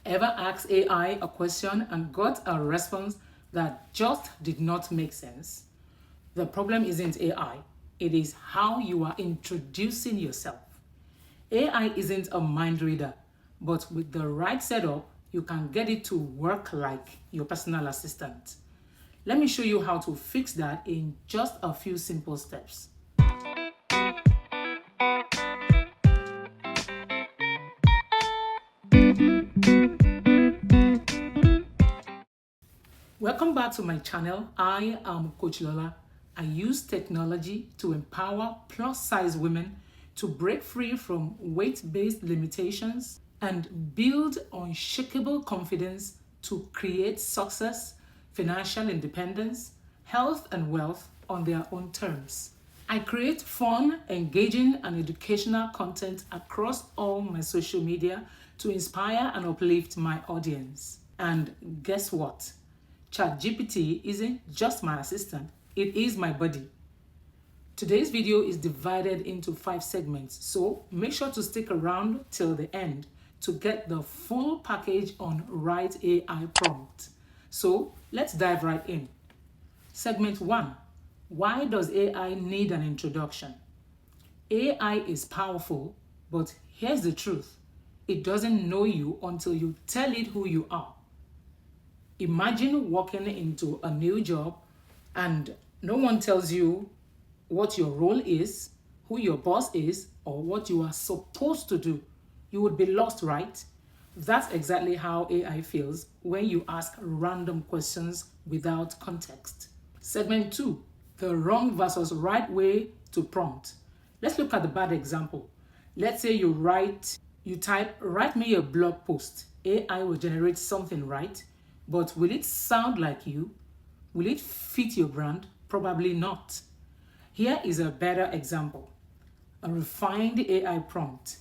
Ever asked AI a question and got a response that just did not make sense? The problem isn't AI, it is how you are introducing yourself. AI isn't a mind reader, but with the right setup, you can get it to work like your personal assistant. Let me show you how to fix that in just a few simple steps. Welcome back to my channel. I am Coach Lola. I use technology to empower plus-size women to break free from weight-based limitations and build unshakable confidence to create success, financial independence, health, and wealth on their own terms. I create fun, engaging, and educational content across all my social media to inspire and uplift my audience. And guess what? ChatGPT isn't just my assistant, it is my buddy. Today's video is divided into 5 segments, so make sure to stick around till the end to get the full package on Write AI Prompt. So let's dive right in. Segment 1. Why does AI need an introduction? AI is powerful, but here's the truth. It doesn't know you until you tell it who you are. Imagine walking into a new job and no one tells you what your role is, who your boss is, or what you are supposed to do. You would be lost, right? That's exactly how AI feels when you ask random questions without context. Segment 2, the wrong versus right way to prompt. Let's look at the bad example. Let's say you type, write me a blog post. AI will generate something, right? But will it sound like you? Will it fit your brand? Probably not. Here is a better example. A refined AI prompt.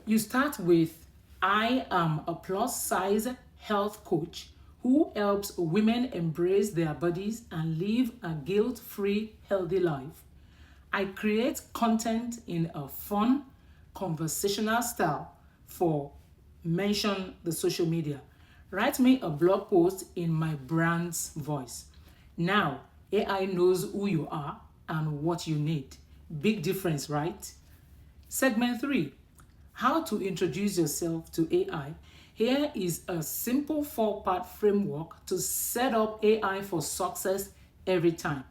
You start with, I am a plus-size health coach who helps women embrace their bodies and live a guilt-free, healthy life. I create content in a fun, conversational style for mention the social media. Write me a blog post in my brand's voice. Now, AI knows who you are and what you need. Big difference, right? Segment 3, how to introduce yourself to AI. Here is a simple 4-part framework to set up AI for success every time.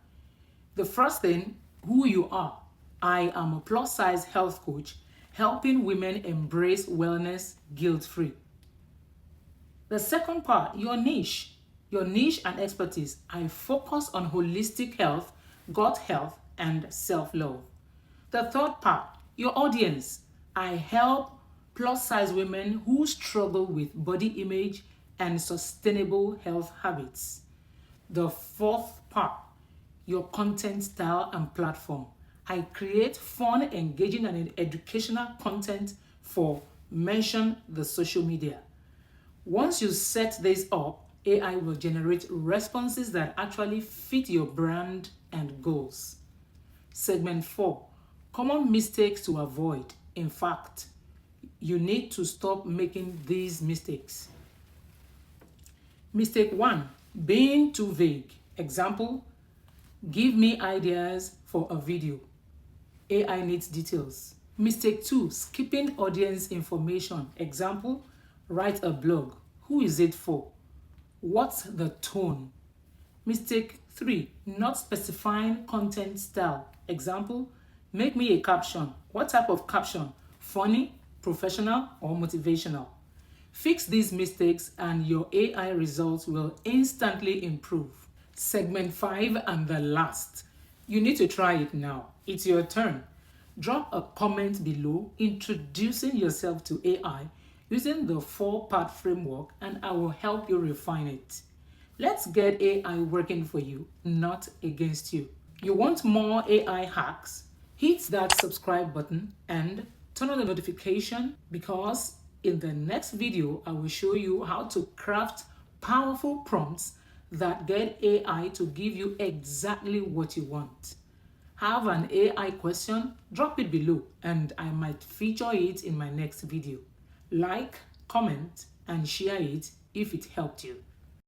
The first thing, who you are. I am a plus-size health coach helping women embrace wellness guilt-free. The second part, your niche and expertise. I focus on holistic health, gut health, and self-love. The third part, your audience. I help plus-size women who struggle with body image and sustainable health habits. The fourth part, your content style and platform. I create fun, engaging, and educational content for mention the social media. Once you set this up, AI will generate responses that actually fit your brand and goals. Segment 4, common mistakes to avoid. In fact, you need to stop making these mistakes. Mistake 1, being too vague. Example, give me ideas for a video. AI needs details. Mistake 2, skipping audience information. Example, write a blog. Who is it for? What's the tone? Mistake 3, not specifying content style. Example, make me a caption. What type of caption? Funny, professional, or motivational? Fix these mistakes and your AI results will instantly improve. Segment 5 and the last. You need to try it now. It's your turn. Drop a comment below introducing yourself to AI using the 4-part framework and I will help you refine it. Let's get AI working for you, not against you. You want more AI hacks? Hit that subscribe button and turn on the notification because in the next video, I will show you how to craft powerful prompts that get AI to give you exactly what you want. Have an AI question? Drop it below and I might feature it in my next video. Like, comment, and share it if it helped you.